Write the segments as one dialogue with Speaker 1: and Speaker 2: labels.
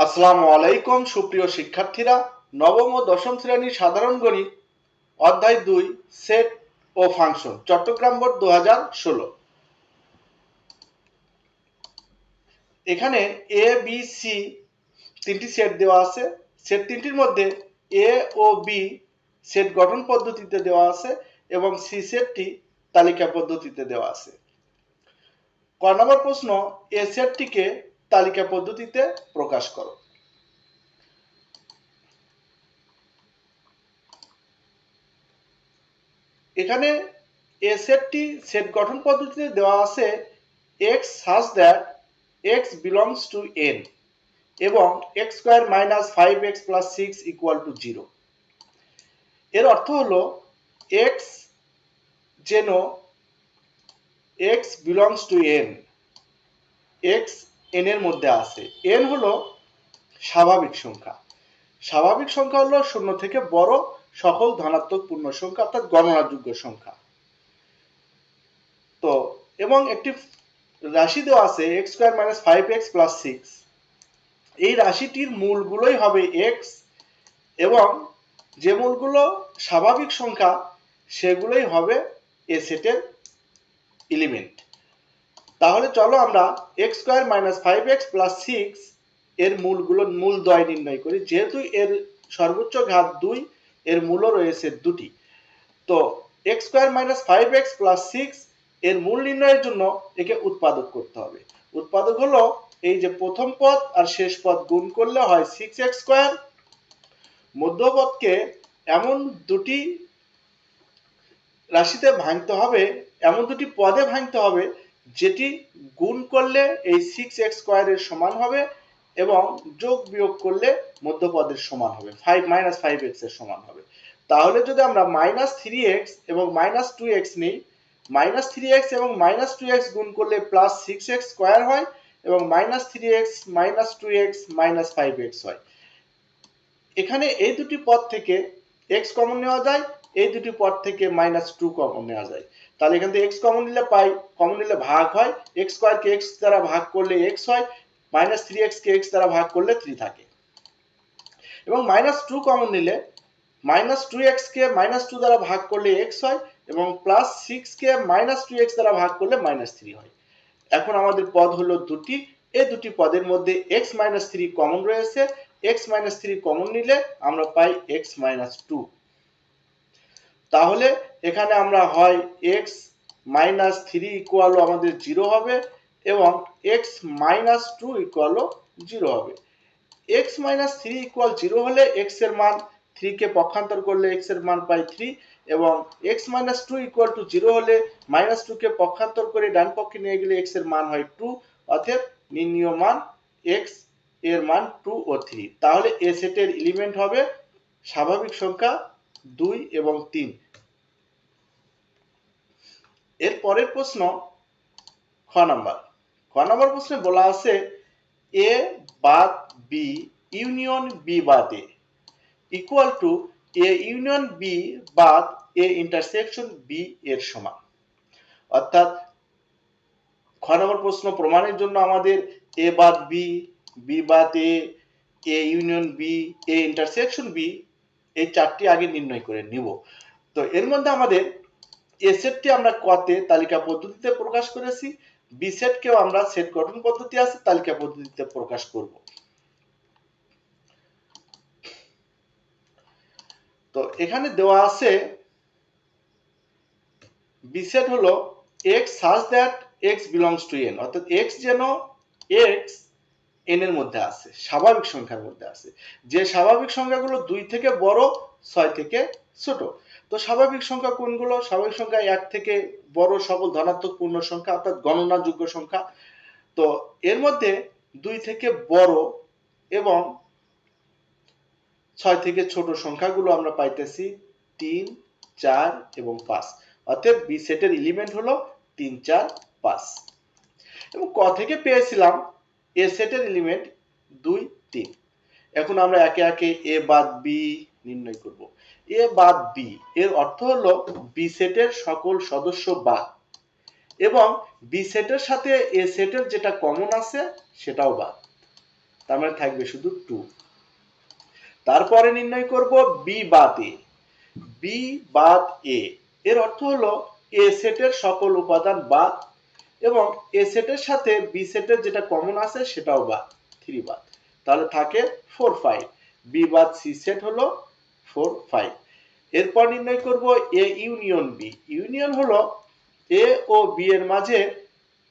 Speaker 1: আসসালামু আলাইকুম সুপ্রিয় শিক্ষার্থীরা, নবম ও দশম শ্রেণীর সাধারণ গণিত অধ্যায় 2 সেট ও ফাংশন চট্টগ্রাম বোর্ড 2016। এখানে এ বি সি তিনটি সেট দেওয়া আছে। সেট তিনটির মধ্যে এ ও বি সেট গঠন পদ্ধতিতে দেওয়া আছে এবং সি সেটটি তালিকা পদ্ধতিতে দেওয়া আছে। ক নম্বর প্রশ্ন, এ সেটটিকে তালিকা পদ্ধতিতে প্রকাশ করো। এখানে এ সেটটি সেট গঠন পদ্ধতিতে দেওয়া আছে x such that x belongs to n এবং x square minus 5x plus 6 equal to 0। এর অর্থ হলো x যেন x belongs to n, x n এর মধ্যে আছে। n হলো স্বাভাবিক সংখ্যা। স্বাভাবিক সংখ্যা হলো শূন্য থেকে বড় সকল ধনাত্মক পূর্ণ সংখ্যা অর্থাৎ গণনাযোগ্য সংখ্যা। তো এবং একটি রাশি দেওয়া আছে x square minus 5x plus 6। এই রাশিটির মূলগুলোই হবে x এবং যে মূলগুলো স্বাভাবিক সংখ্যা সেগুলোই হবে এ সেটের এলিমেন্ট। তাহলে চলো আমরা x square minus 5x plus 6 এর মূলদ্বয় নির্ণয় করি। যেহেতু এর সর্বোচ্চ ঘাত 2, এর মূলও রয়েছে দুটি। তো x square minus 5x plus 6 এর মূল নির্ণয়ের জন্য একে উৎপাদক করতে হবে। উৎপাদক হলো এই যে প্রথম পদ আর শেষ পদ গুণ করলে হয় 6x স্কয়ার। মধ্যপদকে এমন দুটি রাশিতে ভাঙতে হবে, এমন দুটি পদে ভাঙতে হবে যেটি গুণ করলে এই 6x স্কয়ারের সমান হবে এবং যোগ বিয়োগ করলে মধ্যপদের সমান হবে, 5-5x এর সমান হবে। তাহলে যদি আমরা -3x এবং -2x নিই, -3x এবং -2x গুণ করলে প্লাস 6x স্কয়ার হয় এবং -3x -2x -5x হয়। এখানে এই দুটি পদ থেকে x কমন নেওয়া যায়, এই দুটি পদ থেকে -2 কমন নেওয়া যায়। তাহলে এখান থেকে x কমন নিলে পাই, কমন নিলে ভাগ হয়, x স্কয়ার কে x দ্বারা ভাগ করলে x হয়, -3x কে x দ্বারা ভাগ করলে 3 থাকে। এবং -2 কমন নিলে -2x কে -2 দ্বারা ভাগ করলে x হয় এবং +6 কে -2x দ্বারা ভাগ করলে -3 হয়। এখন আমাদের পদ হলো দুটি, এই দুটি পদের মধ্যে x - 3 কমন রয়েছে, x - 3 কমন নিলে আমরা পাই x - 2। তাহলে এখানে আমরা হয় x - 3 ইকুয়াল আমাদের 0 হবে এবং x - 2 ইকুয়াল 0 হবে। x - 3 ইকুয়াল 0 হলে x এর মান 3 কে পক্ষান্তর করলে x এর মান পাই 3 এবং x - 2 ইকুয়াল টু 0 হলে -2 কে পক্ষান্তর করে ডান পক্ষে নিয়ে গেলে x এর মান হয় 2। অতএব নির্ণীয় মান x এর মান 2 ও 3। তাহলে এ সেটের এলিমেন্ট হবে স্বাভাবিক সংখ্যা 2 এবং 3। এর পরের প্রশ্ন খ নাম্বার। খ নাম্বার প্রশ্নে বলা আছে a বাদ b ইউনিয়ন b বাদ a equal to a union b বাদ a ইন্টারসেকশন b এর সমান। অর্থাৎ খ নম্বর প্রশ্ন প্রমাণের জন্য আমাদের a বাদ b, b বাদ a union b, a intersection b এই চারটি আগে নির্ণয় করে নিব। তো এর মধ্যে আমাদের এ সেটটি আমরা কতে তালিকা পদ্ধতিতে প্রকাশ করেছি, বি সেটকেও আমরা সেট গঠন পদ্ধতি আছে তালিকা পদ্ধতিতে প্রকাশ করব। তো এখানে দেওয়া আছে বি সেট হলো x such that x belongs to n, অর্থাৎ x যেন x n এর মধ্যে আছে, স্বাভাবিক সংখ্যার মধ্যে আছে। যে স্বাভাবিক সংখ্যাগুলো 2 থেকে বড়, 6 থেকে ছোট। তো স্বাভাবিক সংখ্যা কোনগুলো? স্বাভাবিক সংখ্যা 1 থেকে বড় সকল ধনাত্মক পূর্ণ সংখ্যা অর্থাৎ গণনাযোগ্য সংখ্যা। তো এর মধ্যে 2 থেকে বড় এবং 6 থেকে ছোট সংখ্যাগুলো আমরা পাইতেছি 3, 4 এবং 5। অতএব বি সেটের এলিমেন্ট হলো 3, 4, 5। এবং ক থেকে পেয়েছিলাম এ সেটের এলিমেন্ট 2, 3। এখন আমরা একে একে এ বাদ বি নির্ণয় করব। এ বাদ বি এর অর্থ হলো বি সেটের সকল সদস্য বাদ এবং বি সেটের সাথে এ সেটের যেটা কমন আছে সেটাও বাদ। তার মানে থাকবে শুধু 2। তারপরে নির্ণয় করব বি বাদ এ। বি বাদ এ এর অর্থ হলো এ সেটের সকল উপাদান বাদ এবং এ সেটের সাথে বি সেটের যেটা কমন আছে সেটাও বাদ, 3 বাদ, তাহলে থাকে 4 5। বি বাদ সি সেট হলো 4 5। এরপর নির্ণয় করব এ ইউনিয়ন বি। ইউনিয়ন হলো এ ও বি এর মাঝে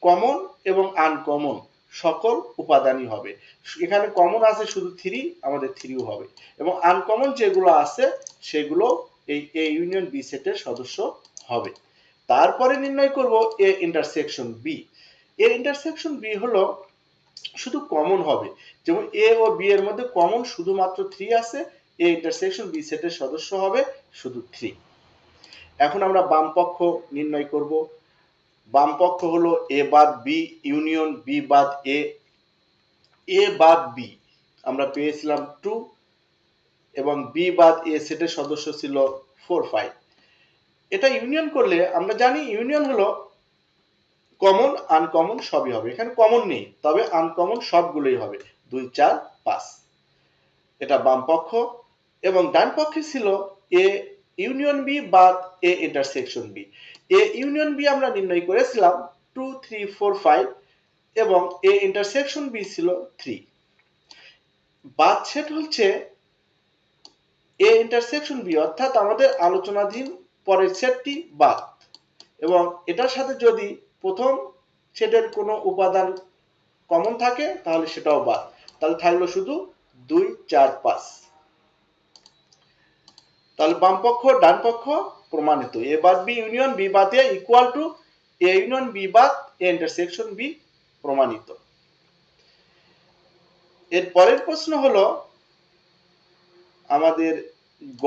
Speaker 1: কমন এবং আনকমন সকল উপাদানই হবে। এখানে কমন আছে শুধু 3, আমাদের 3ও হবে এবং আনকমন যেগুলো আছে সেগুলো এই এ ইউনিয়ন বি সেটের সদস্য হবে। তারপরে নির্ণয় করব এ ইন্টারসেকশন বি। এর ইন্টারসেকশন বি হলো শুধু কমন হবে, যেমন এ ও বি এর মধ্যে কমন শুধুমাত্র 3 আছে, এ ইন্টারসেকশন বি সেটের সদস্য হবে শুধু 3। এখন আমরা বাম পক্ষ নির্ণয় করব। বাম পক্ষ হলো এ বাদ বি ইউনিয়ন বি বাদ এ। এ বাদ বি আমরা পেয়েছিলাম 2 এবং বি বাদ এ সেটের সদস্য ছিল 4 5। এটা ইউনিয়ন করলে আমরা জানি ইউনিয়ন হলো কমন আনকমন সবই হবে। এখানে কমন নেই, তবে আনকমন সবগুলোই হবে, 2 4 5। এটা বাম পক্ষ। এবং ডান পক্ষে ছিল এ ইউনিয়ন বি বাদ A intersection B. A union B আমরা নির্ণয় করেছিলাম 2 3 4 5 এবং এ ইন্টারসেকশন বি ছিল 3। বাদ সেট হচ্ছে এ ইন্টারসেকশন বি, অর্থাৎ আমাদের আলোচনাধীন পরের সেটটি বাদ এবং এটার সাথে যদি প্রথম সেটের কোনো উপাদান কমন থাকে তাহলে সেটাও বাদ, তাহলে থাকলো শুধু 2 4 5। তাহলে বাম পক্ষ ডান পক্ষ প্রমাণিত। এ বাদ বি ইউনিয়ন বি বাদ A equal to A union B বাদ এ ইন্টারসেকশন বি প্রমাণিত। এর পরের প্রশ্ন হলো আমাদের গ।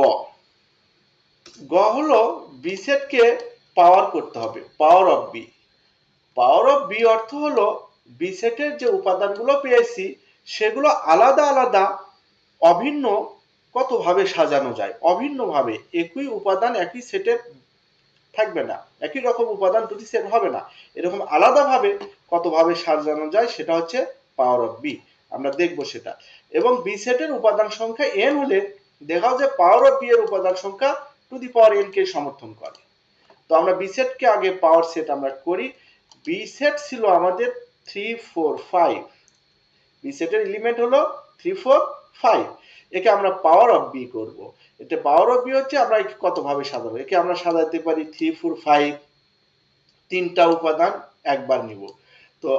Speaker 1: গ হলো বি সেটকে পাওয়ার করতে হবে, power of B. Power of B অর্থ হলো বি সেটের যে উপাদানগুলো পেয়েছি সেগুলো আলাদা আলাদা অভিন্ন কতভাবে সাজানো যায়। অভিন্নভাবে একই উপাদান একই সেটে থাকবে না, একই রকম উপাদান দুটি সেট হবে না, এরকম আলাদাভাবে কতভাবে সাজানো যায় সেটা হচ্ছে পাওয়ার অফ বি। আমরা দেখব সেটা। এবং বি সেটের উপাদান সংখ্যা n হলে দেখাও যে পাওয়ার অফ বি এর উপাদান সংখ্যা টু দি পাওয়ার n কে সমর্থন করে। তো আমরা বি সেটকে আগে পাওয়ার সেট আমরা করি। বি সেট ছিল আমাদের 3 4 5। বি সেটের এলিমেন্ট হলো 3 4 5। একে আমরা পাওয়ার অফ বি করব। এতে পাওয়ার অফ বি হচ্ছে আমরা কতভাবে সাজাবো। একে আমরা সাজাতে পারি 3 4 5, তিনটা উপাদান একবার নিব। তো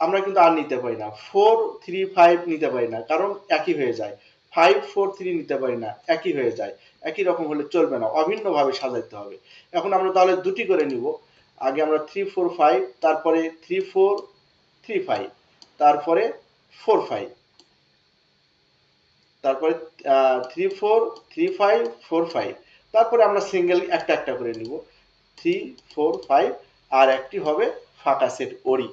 Speaker 1: আমরা কিন্তু আর নিতে পারি না 4 3 5 নিতে পারি না, কারণ একই হয়ে যায়। 5 4 3 নিতে পারি না, একই হয়ে যায়। একই রকম হলে চলবে না, অভিন্নভাবে সাজাতে হবে। এখন আমরা তাহলে দুটি করে নিব। আগে আমরা 3 4 5, তারপরে 3 4 3 5, তারপরে 4 5, তারপরে 3 4 3 5 4 5, তারপরে আমরা সিঙ্গেল একটা একটা করে নিব। 3 4 5 আর একটি হবে ফাঁকা সেট ওরি।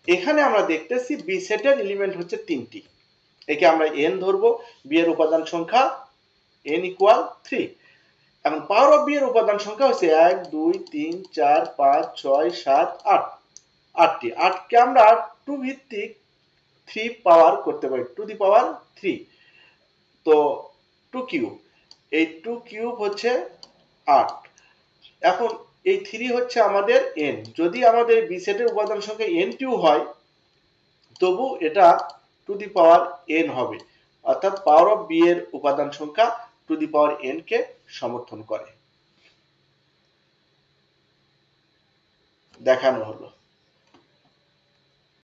Speaker 1: এখানে আমরা দেখতেছি বি সেটের এলিমেন্ট হচ্ছে 3টি। একে আমরা n ধরবো। বি এর উপাদান সংখ্যা n ইকুয়াল 3। এখন পাওয়ার অফ বি এর উপাদান সংখ্যা হচ্ছে 1 2 3 4 5 6 7 8। 8টি। 8কে আমরা 2 ভিত্তিক 3 পাওয়ার করতে পারি, টু দি পাওয়ার 3। তো 2 কিউব, এই 2 কিউব হচ্ছে 8। এখন এই 3 হচ্ছে আমাদের n। যদি আমাদের বি সেটের উপাদান সংখ্যা n2 হয় তবু এটা টু দি পাওয়ার n হবে, অর্থাৎ পাওয়ার অফ বি এর উপাদান সংখ্যা টু দি পাওয়ার n কে সমর্থন করে। দেখানো হলো।